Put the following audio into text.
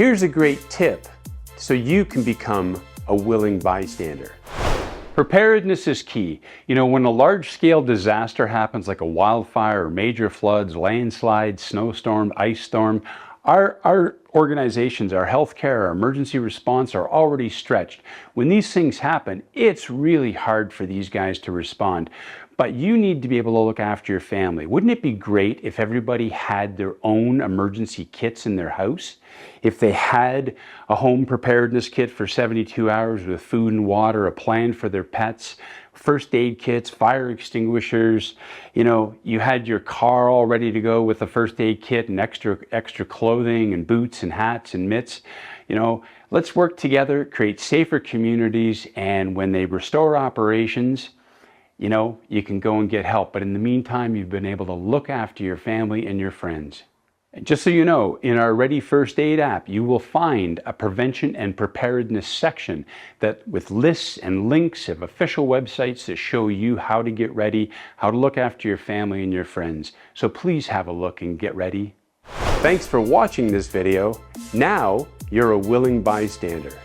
Here's a great tip so you can become a willing bystander. Preparedness is key. You know, when a large-scale disaster happens like a wildfire, major floods, landslides, snowstorm, ice storm, our organizations, our healthcare, our emergency response are already stretched. When these things happen, it's really hard for these guys to respond. But you need to be able to look after your family. Wouldn't it be great if everybody had their own emergency kits in their house? If they had a home preparedness kit for 72 hours with food and water, a plan for their pets, first aid kits, fire extinguishers, you know, you had your car all ready to go with a first aid kit and extra clothing and boots and hats and mitts. You know, let's work together, create safer communities, and when they restore operations, you know, you can go and get help. But in the meantime, you've been able to look after your family and your friends. And just so you know, in our Ready First Aid app, you will find a prevention and preparedness section that with lists and links of official websites that show you how to get ready, how to look after your family and your friends. So please have a look and get ready. Thanks for watching this video. Now you're a willing bystander.